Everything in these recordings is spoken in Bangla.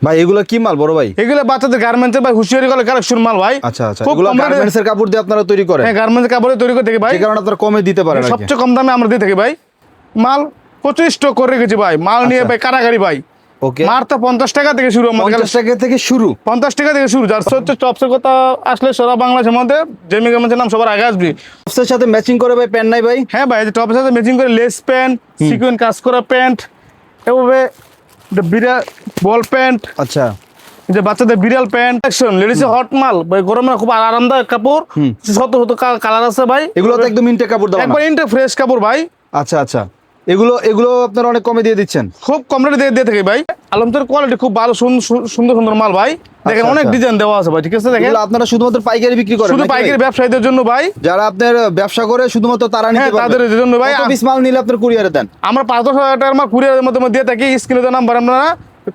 ভাই এগুলো কি মাল বড় ভাই? এগুলো বাচ্চাদের গার্মেন্টসের ভাই হুঁশিয়ারি কলে কালেকশন মাল ভাই। আচ্ছা আচ্ছা, এগুলো গার্মেন্টসের কাপড় দিয়ে আপনারা তৈরি করেন? হ্যাঁ, গার্মেন্টসের কাপড়ে তৈরি করে থাকি ভাই, যে কারণে আপনারা কমে দিতে পারেন। সবচেয়ে কম দামে আমরা দিয়ে থাকি ভাই। মাল প্রচুর স্টক করে রেখেছি ভাই, মাল নিয়ে ভাই কারাগারি ভাই। ওকে, মার তো 50 টাকা থেকে শুরু, 50 টাকা থেকে শুরু, 50 টাকা থেকে শুরু। যার হচ্ছে টপসের কথা আসলে সারা বাংলাদেশের মধ্যে জেমি গার্মেন্টসের নাম সবার আগে আসবে। টপসের সাথে ম্যাচিং করে ভাই প্যান্ট নাই ভাই? হ্যাঁ ভাই, টপসের সাথে ম্যাচিং করে লেস প্যান্ট, সিকুয়েন্স কাজ করা প্যান্ট, এভাবে বিড়াল বল প্যান্ট, আচ্ছা, যে বাচ্চাদের বিড়াল প্যান্ট, লেডিসের হট মাল ভাই, গরমে খুব আরামদায়ক কাপড়, শত শত কালার আছে ভাই। এগুলো তো একদম ইনটেক কাপড় দাও, একবার ইনটেক ফ্রেশ কাপড় ভাই। আচ্ছা আচ্ছা, এগুলো আপনারা অনেক কমে দিয়ে দিচ্ছেন? খুব কম রেটে দিয়ে থাকি ভাই। আলমদের কোয়ালিটি খুব ভালো, সুন্দর সুন্দর মাল ভাই। দেখেন অনেক ডিজাইন দেওয়া আছে ভাই, ঠিক আছে? দেখেন আপনারা শুধুমাত্র পাইকারি বিক্রি করেন? শুধু পাইকারি ব্যবসায়ীদের জন্য ভাই, যারা আপনার ব্যবসা করে শুধুমাত্র তারা নিতে পারবে, তাদের জন্য ভাই। কত পিস মাল নিলে আপনার কুরিয়ারে দেন? আমরা 5-10 হাজার টাকার মাল কুরিয়ারের মাধ্যমে দিয়ে থাকি। স্ক্রিনে দেওয়া নাম্বার আপনারা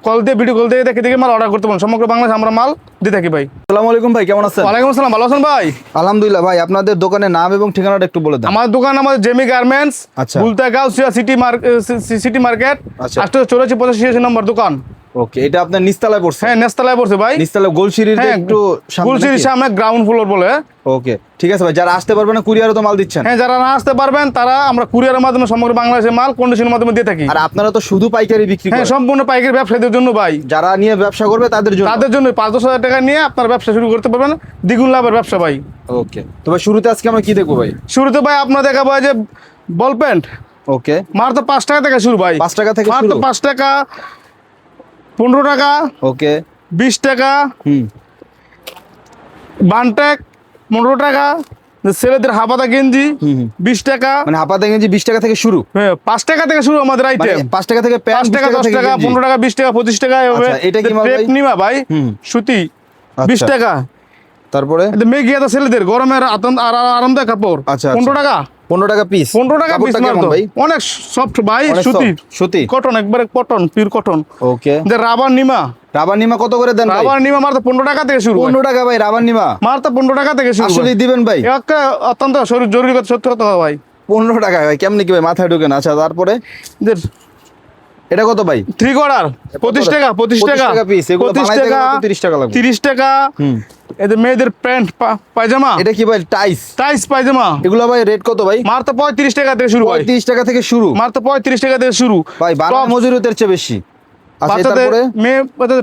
কল দিয়ে, ভিডিও কল দিয়ে দেখে মাল অর্ডার করতে পারেন। সমগ্র বাংলাদেশে আমরা মাল দিয়ে থাকি ভাই। আসসালামু আলাইকুম ভাই, কেমন আছেন? ওয়ালাইকুম আসসালাম, ভালো আছেন ভাই? আলহামদুলিল্লাহ ভাই, আপনাদের দোকানের নাম এবং ঠিকানাটা একটু বলে দেন। আমাদের দোকান আমাদের জেমি গার্মেন্টস, আচ্ছা, বুলতাগাঁও সিটি মার্কেট, আচ্ছা, 884-85 নম্বর দোকান। ওকে, এটা আপনার নিচতলায় পড়ছে? হ্যাঁ, নেস্তালায় পড়ছে ভাই, নিচতলা গোলশিরির একটু সামনে। গোলশিরির সামনে গ্রাউন্ড ফ্লোর বলে। ওকে, ঠিক আছে ভাই। যারা আসতে পারবে না কুরিয়ারে তো মাল দিচ্ছেন? হ্যাঁ, যারা না আসতে পারবেন তারা আমরা কুরিয়ারের মাধ্যমে সমগ্র বাংলাদেশের মাল কন্ডিশনের মাধ্যমে দিয়ে থাকি। আর আপনারা তো শুধু পাইকারি বিক্রি হ্যাঁ, করেন? সম্পূর্ণ পাইকারি ব্যবসায়ীদের জন্য ভাই, যারা নিয়ে ব্যবসা করবে তাদের জন্য। 5-10 হাজার টাকা নিয়ে আপনার ব্যবসা শুরু করতে পারবেন, দ্বিগুণ লাভের ব্যবসা ভাই। ওকে, তো ভাই শুরুতে আজকে আমরা কি দেখবো ভাই? শুরুতে ভাই আপনার দেখাবো যে বল প্যান্ট। ওকে, মার তো 5 টাকা থেকে শুরু ভাই, 5 টাকা থেকে মার শুরু? তো 5 টাকা, 15 টাকা, ওকে, 20 টাকা, বানটেক 15 টাকা, ছেলেদের হাফাতা গেঞ্জি 20 টাকা। মানে হাফাতা গেঞ্জি 20 টাকা থেকে শুরু? হ্যাঁ, 5 টাকা থেকে শুরু আমাদের আইটেম। 5 টাকা থেকে প্যান্ট, 5 টাকা, 10 টাকা, 15 টাকা, 20 টাকা, 25 টাকা, এভাবে। এটা কি মাল ভাই? নিমা ভাই, সুতি 20 টাকা। তারপরে মেঘিয়াতা ছেলেদের গরমের আরামদায়ক কাপড়, আচ্ছা, 15 টাকা, 15 টাকা পিস। 15 টাকা পিস ভাই, অনেক সফট ভাই, সুতি কটন, একবারে কটন, পিওর কটন। ওকে, রাবার নিমা, রাবার নিমা কত করে দেন ভাই? রাবার নিমা মার তো 15 টাকা থেকে শুরু। 15 টাকা ভাই রাবার নিমা? মার তো 15 টাকা থেকে শুরু। আসলে দিবেন ভাই? একটা অত্যন্ত জরুরি কথা, সত্যি কথা ভাই। 15 টাকা ভাই, কেমনে কি ভাই, মাথায় ঢোকে না। আচ্ছা, তারপরে এটা কত ভাই? 3 কোয়ার্টার 25 টাকা, 25 টাকা পিস। এগুলো বানাইতে গেলে 30 টাকা লাগবে। 30 টাকা। এদের মেয়েদের প্যান্ট পায়জামা, এটা কি ভাই? টাইস পায়জামা। এগুলো ভাই রেট কত ভাই? মার তো 35 টাকা থেকে শুরু ভাই, 35 টাকা থেকে শুরু? মার তো 35 টাকা থেকে শুরু ভাই, বানার মজুরিতের চেয়ে বেশি। আচ্ছা, তারপরে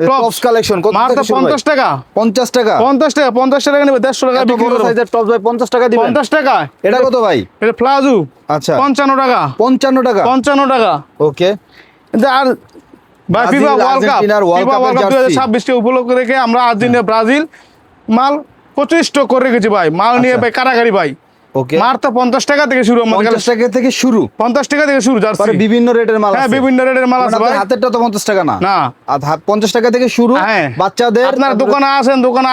টপস কালেকশন কত মার তো থেকে শুরু? 50 টাকা, 50 টাকা, 50 টাকা, 50 টাকা নেবে, 150 টাকা এত বিক্রি বড় করব। সাইজের টপস ভাই 50 টাকা দিবেন? 50 টাকা। এটা কত ভাই? এটা প্লাজো, আচ্ছা, 55 টাকা, 55 টাকা, 55 টাকা। ওকে। আর ভাই ফিফা ওয়ার্ল্ড কাপ 2026 কে উপলক্ষে রেখে আমরা আর্জেন্টিনা ব্রাজিল মাল প্রচুর স্টক করে রেখেছি ভাই, মাল নিয়ে ভাই কারাগারি ভাই। ওকে, মার তো 50 টাকা থেকে শুরু, 50 টাকা থেকে শুরু? 50 টাকা থেকে শুরু। পরে বিভিন্ন রেটের মাল আছে? হ্যাঁ, বিভিন্ন রেটের মাল আছে ভাই। হাতেরটা তো 50 টাকা না? না, আর 50 টাকা থেকে শুরু। হ্যাঁ, বাচ্চাদের আপনার দোকানে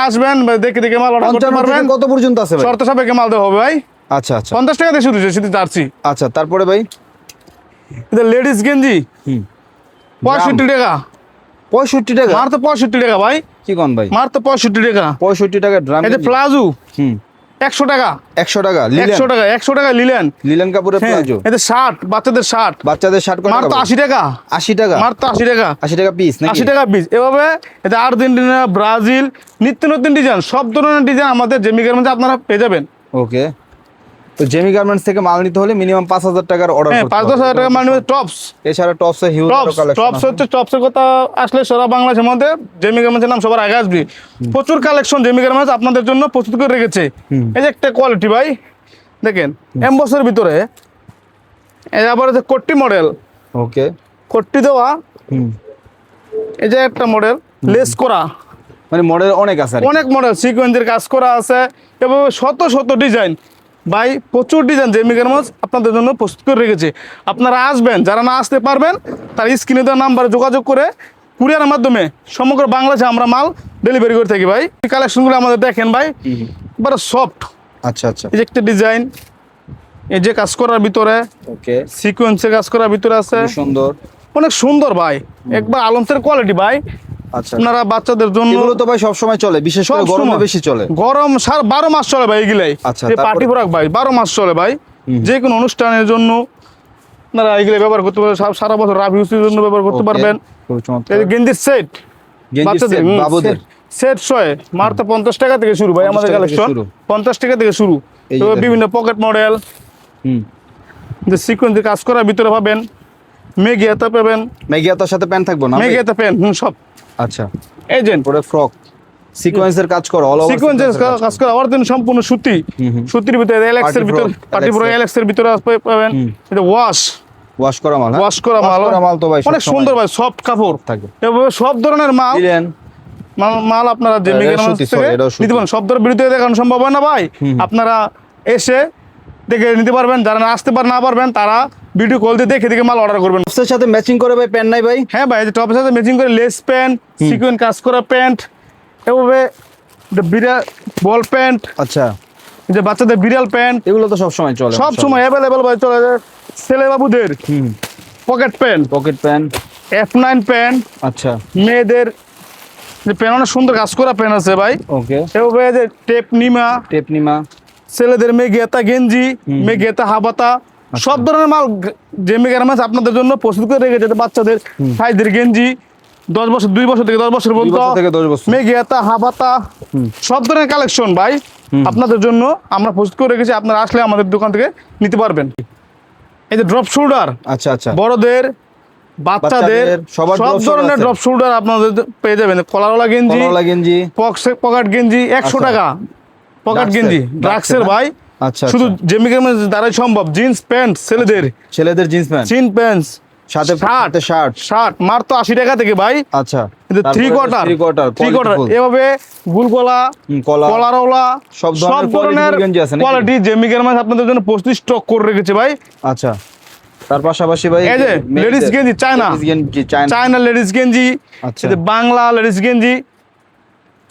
আসবেন, দেখে মাল অর্ডার করতে পারবেন। কত পর্যন্ত আছে ভাই? শর্ত সাপেক্ষে মাল দেওয়া হবে ভাই। আচ্ছা আচ্ছা, 50 টাকা থেকে শুরু হচ্ছে শুধু জার্সি। আচ্ছা, তারপরে ভাই এটা লেডিস গেঞ্জি 65 টাকা। 65 টাকা? মার তো 65 টাকা ভাই। কি কোন ভাই? মার তো 65 টাকা। 65 টাকা ড্রাম? এটা প্লাজো 100 টাকা। 100 টাকা 100 টাকা, 100 টাকা লিলেন কাপড়ের প্লাজো? এটা শার্ট, বাচ্চাদের শার্ট। বাচ্চাদের শার্ট কত? মার তো 80 টাকা। 80 টাকা? মার তো 80 টাকা। 80 টাকা পিস নাকি? 80 টাকা পিস। এভাবে এটা আর্জেন্টিনা, ব্রাজিল, নিত্য নতুন ডিজাইন, সব ধরনের ডিজাইন আমাদের জেমি গার্মেন্টসে আপনারা পেয়ে যাবেন। ওকে, তো জেমি গার্মেন্টস থেকে মাল নিতে হলে মিনিমাম 5000 টাকার অর্ডার করতে হবে। 5-10 হাজার টাকা মানে টপস। এছাড়া টপসে হিউজ কালেকশন। টপস হচ্ছে, টপসের কথা আসলে সারা বাংলাদেশের মধ্যে জেমি গার্মেন্টসের নাম সবার আগে আসবে। প্রচুর কালেকশন জেমি গার্মেন্টস আপনাদের জন্য প্রস্তুত করে রেখেছে। এই যে একটা কোয়ালিটি ভাই, দেখেন এমবসের ভিতরে। এই আবার যে কোট্টি মডেল, ওকে, কোট্টি দেওয়া। এই যে একটা মডেল লেস করা, মানে মডেল অনেক আছে, অনেক মডেল সিকোয়েন্সের কাজ করা আছে। এভাবে শত শত ডিজাইন ভাই, প্রচুর ডিজাইন জেমি গার্মেন্টস আপনাদের জন্য প্রস্তুত করে রেখেছে। আপনারা আসবেন, যারা না আসতে পারবেন তার স্ক্রিনে দেওয়া নাম্বারে যোগাযোগ করে কুরিয়ারের মাধ্যমে সমগ্র বাংলাদেশে আমরা মাল ডেলিভারি করে থাকি ভাই। এই কালেকশনগুলো আমাদের দেখেন ভাই, বড় সফট। আচ্ছা আচ্ছা, এই যে একটা ডিজাইন, এই যে কাজ করার ভিতরে ওকে, সিকোয়েন্সের কাজ করার ভিতরে আছে, সুন্দর, অনেক সুন্দর ভাই, একবার আলমসের কোয়ালিটি ভাই। আচ্ছা, আপনারা বাচ্চাদের জন্য এগুলো তো ভাই সব সময় চলে, বিশেষ করে গরমে বেশি চলে। গরম 12 মাস চলে ভাই এগুলাই। আচ্ছা, এই পার্টি ফ্রক ভাই 12 মাস চলে ভাই, যে কোনো অনুষ্ঠানের জন্য আপনারা এগুলো ব্যবহার করতে পারবেন। সারা বছর রাফ ইউজের জন্য ব্যবহার করতে পারবেন। এই গেঞ্জির সেট গেঞ্জির বাচ্চাদের set, বাবুদের। সেট শয়ে মাত্র 50 টাকা থেকে শুরু ভাই 50 আমাদের টাকা থেকে কালেকশন শুরু। 50 টাকা থেকে শুরু এই যে তো দেখেন। বিভিন্ন পকেট মডেল হুম যে সিকোয়েন্সের কাজ করার ভিতরে পাবেন মেগিয়াতে পাবেন মেগিয়াতার সাথে প্যান্ট থাকবো না ভাই? মেগিয়াতে পেন সব আচ্ছা এজেন্ট পরে ফ্রক সিকোয়েন্সের কাজ করো অল ওভার সিকোয়েন্সের কাজ করা অরিজিনাল সম্পূর্ণ সুতি সুতির ভিতরে এলএক্স এর Party ভিতরে frock, party pro LX LX এর ভিতরে পাবেন এটা ওয়াশ ওয়াশ করা মাল ওয়াশ করা মাল মাল তো ভাই অনেক সবসময় সুন্দর ভাই সফট কাপড় থাকে। এভাবে সব ধরনের মাল দিলেন মাল আপনারা যে এটা মেগের সুতি, থেকে sorry, এটাও সুতি। নিতে পারেন সব ধরনের বিরতি দেখানো সম্ভব হয় না ভাই আপনারা এসে দেখে নিতে পারবেন যারা না আসতে না পারবেন তারা ভিডিও কল দিয়ে দেখে দেখে মাল অর্ডার করবেন টপসের সাথে ম্যাচিং করে ভাই প্যান্ট নাই ভাই? হ্যাঁ ভাই টপের সাথে ম্যাচিং করে লেস প্যান্ট সিকোয়েন্স কাজ করা প্যান্ট এভাবে বিড়াল বল প্যান্ট আচ্ছা যে বাচ্চাদের বিড়াল প্যান্ট এগুলো তো সব সময় চলে সব সময় অ্যাভেলেবেল ভাই চলে যায় ছেলে বাবুদের pocket pant pocket pant F9 pant আচ্ছা মেয়েদের যে প্যান্ট অনেক সুন্দর কাজ করা প্যান্ট আছে ভাই ওকে এভাবে যে টেপ নিমা টেপ নিমা ছেলেদের মেঘেতা গেঞ্জি মেঘেতা হাবাতা সব ধরনের মাল যে মেঘের আপনাদের জন্য প্রস্তুত করে রেখেছে যাতে বাচ্চাদের সাইজের গেঞ্জি 10 বছর 2 বছর থেকে 10 বছর 2 পর্যন্ত বছর থেকে 10 বছর মেঘেতা হাবাতা সব ধরনের কালেকশন ভাই আপনাদের জন্য আমরা প্রস্তুত করে রেখেছি আপনারা আসলে আমাদের দোকান থেকে নিতে পারবেন এই যে ড্রপ শোল্ডার আচ্ছা আচ্ছা বড়দের বাচ্চাদের সবার সব drop shoulder ধরনের আছে। ড্রপ শোল্ডার আপনাদের পেয়ে যাবেন কলারওয়ালা গেঞ্জি কলাওয়ালা গেঞ্জি পকেট গেঞ্জি 100 আচ্ছা। টাকা পকেট Ducks-এর, গেঞ্জি Ducks-এর, ড্রাক্সের হ্যাঁ? ভাই আচ্ছা শুধু আচ্ছা। জেমিকের মধ্যে দ্বারাই সম্ভব জিন্স প্যান্ট ছেলেদের ছেলেদের জিন্স প্যান্ট জিন প্যান্ট সাথে শার্ট শার্ট শার্ট মার তো 80 টাকা থেকে ভাই আচ্ছা থ্রি কোয়ার্টার থ্রি কোয়ার্টার এভাবে গুল গলা কলা কলারওয়ালা সব ধরনের গেঞ্জি আছে নাকি? কোয়ালিটি জেমিকের মধ্যে আপনাদের জন্য প্রস্তুত স্টক করে রেখেছে ভাই আচ্ছা তার পাশাপাশি ভাই এই যে লেডিস গেঞ্জি চায়না লেডিস গেঞ্জি চায়না চায়না লেডিস গেঞ্জি আচ্ছা। এই যে বাংলা লেডিস গেঞ্জি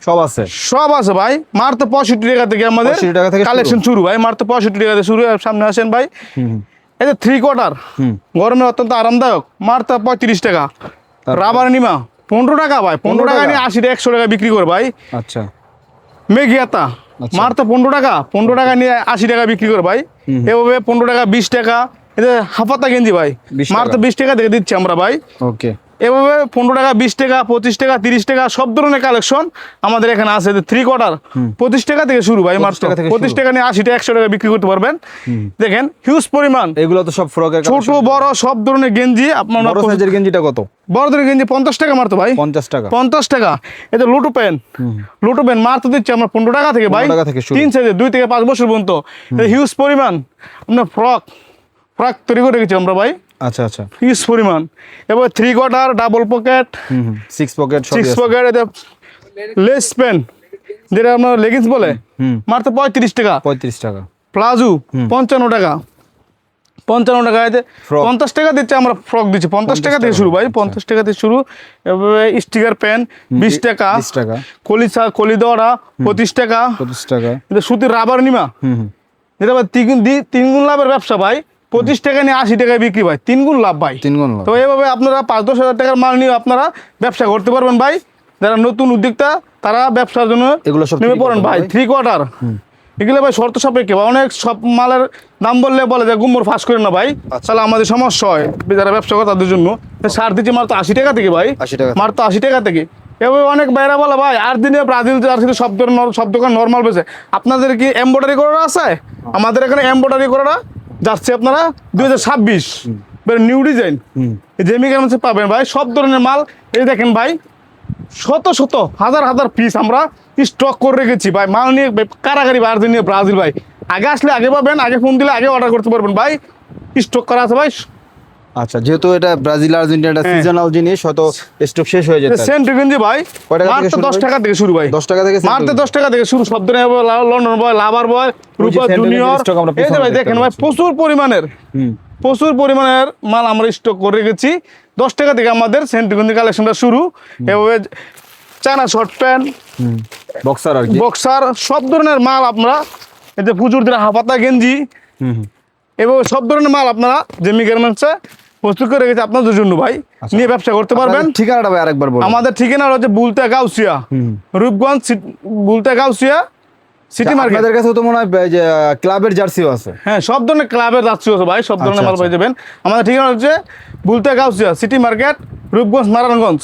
সব আছে সব আছে ভাই মার তো 65 টাকা থেকে আমাদের 65 টাকা থেকে কালেকশন শুরু ভাই মার তো 65 টাকা থেকে শুরু সামনে আসেন ভাই এই যে থ্রি কোয়ার্টার গরমে অত্যন্ত আরামদায়ক মার তো 35 টাকা রাবার নিমা 15 টাকা ভাই 15 টাকা নিয়ে 80 টাকা 100 টাকা বিক্রি করে ভাই আচ্ছা মেঘিয়াতা আচ্ছা। মার তো 15 টাকা নিয়ে 80 টাকা বিক্রি করে ভাই এভাবে 15 টাকা 20 টাকা এই যে হাফাতা গেঞ্জি ভাই 20 মার তো 20 টাকা থেকে দিচ্ছি আমরা ভাই ওকে এভাবে 15 টাকা 20 টাকা 25 টাকা 30 টাকা সব ধরনের কালেকশন আমাদের এখানে আছে থ্রি কোয়ার্টার 25 টাকা থেকে শুরু ভাই 25 মাত্র টাকা থেকে 25 টাকা নিয়ে 80 টাকা 100 টাকা বিক্রি করতে পারবেন দেখেন হিউজ পরিমাণ এগুলো তো সব ফ্রকের ছোট বড় সব ধরনের গেঞ্জি আপনারা বড় সাইজের গেঞ্জিটা কত বড়দের গেঞ্জি 50 টাকা মারতো ভাই 50 টাকা 50 টাকা এটা লুটু প্যান মারতে দিচ্ছি আমরা 15 টাকা থেকে ভাই 15 টাকা থেকে শুরু। 3 সাইজের 2 থেকে 5 বছর পর্যন্ত হিউজ পরিমাণ আমরা ফ্রক তৈরি করে রেখেছি আমরা ভাই আচ্ছা আচ্ছা হিউজ পরিমাণ এবার three quarter double pocket six pocket সব 6 পকেট এটা লেস প্যান্ট যেটা আপনার লেগিংস বলে মাত্র 35 টাকা 35 টাকা প্লাজো 55 টাকা 55 টাকা এতে Frock। 50 টাকা দিচ্ছে আমরা ফ্রক দিচ্ছি 50 টাকা থেকে শুরু ভাই 50 টাকা থেকে শুরু এভাবে স্টিকার পেন 20 টাকা 20 টাকা কলি দড়া 25 টাকা 25 টাকা এটা সুতির রাবার নিমা যেটা ভাই তিন গুণ লাভের ব্যবসা ভাই 25 টাকা নিয়ে 80 টাকায় বিক্রি ভাই 3 গুণ লাভ ভাই 3 গুণ লাভ। তো এইভাবে আপনারা 5-10 হাজার টাকার মাল নিয়ে আপনারা ব্যবসা করতে পারবেন ভাই যারা নতুন উদ্যোক্তা তারা ব্যবসার জন্য এগুলো সব নেমে three পড়েন quarter ভাই ভাই? থ্রি কোয়ার্টার এগুলো ভাই শর্ত সাপেক্ষে ভাই অনেক সব মালের দাম বলে যে গুম্বর ফাঁস করে না ভাই তাহলে আমাদের সমস্যা হয় যারা ব্যবসা করে তাদের জন্য সার দিচ্ছি মাত্র 80 টাকা থেকে ভাই 80 টাকা মাত্র 80 টাকা থেকে এভাবে অনেক বাইরে বলে ভাই আর দিনে ব্রাজিল জার্সিতে সব দোকান নর্মাল বেছে আপনাদের কি এমব্রয়ডারি করা আছে আমাদের এখানে এমব্রয়ডারি করা যাচ্ছে আপনারা 2026 নিউ ডিজাইন জেমি গার্মেন্টসে পাবেন ভাই সব ধরনের মাল এই দেখেন ভাই শত হাজার পিস আমরা স্টক করে রেখেছি ভাই মাল নিয়ে কারাগারি আর্জেন্টিনা ব্রাজিল ভাই আগে আসলে আগে পাবেন আগে ফোন দিলে আগে অর্ডার করতে পারবেন ভাই স্টক করা আছে ভাই আচ্ছা যেহেতু এটা ব্রাজিল আর্জেন্টিনা এটা সিজনাল জিনিস হয়তো স্টক শেষ হয়ে যেতে পারে সেন্ট গেঞ্জি ভাই কয় টাকা থেকে মাত্র শুরু 10 ভাই? টাকা থেকে শুরু ভাই 10 টাকা থেকে মাত্র 10 টাকা থেকে শুরু সব ধরনের লন্ডন বয় লাভার বয় রূপা Saint জুনিয়র Laurent stock আমরা এই যে ভাই পেছনে দেখেন দেখতে ভাই প্রচুর পরিমাণের মাল আমরা স্টক করে রেখেছি 10 টাকা থেকে আমাদের সেন্ট গেঞ্জি কালেকশনটা শুরু এভাবে চায়না শর্ট প্যান্ট বক্সার আর কি বক্সার সব ধরনের মাল আপনারা এই যে পুজোর দিনে হাফাতা গেঞ্জি এবং সব ধরনের মাল আপনারা জেমি গার্মেন্টসে প্রস্তুত করে রেখেছে আপনাদের জন্য ভাই নিয়ে ব্যবসা করতে পারবেন আপনাদের ঠিকানাটা ভাই আরেকবার বলুন আমাদের ঠিকানা হচ্ছে বুলতা গাউসিয়া রূপগঞ্জ বুলতা গাউসিয়া সিটি মার্কেট আপনাদের কাছে তো মনে হয় যে ক্লাবের জার্সিও আছে হ্যাঁ সব ধরনের ক্লাবের যাচ্ছি আছে ভাই সব ধরনের মাল আচ্ছা। পেয়ে যাবেন আমাদের ঠিকানা হচ্ছে বুলতা গাউসিয়া সিটি মার্কেট রূপগঞ্জ নারায়ণগঞ্জ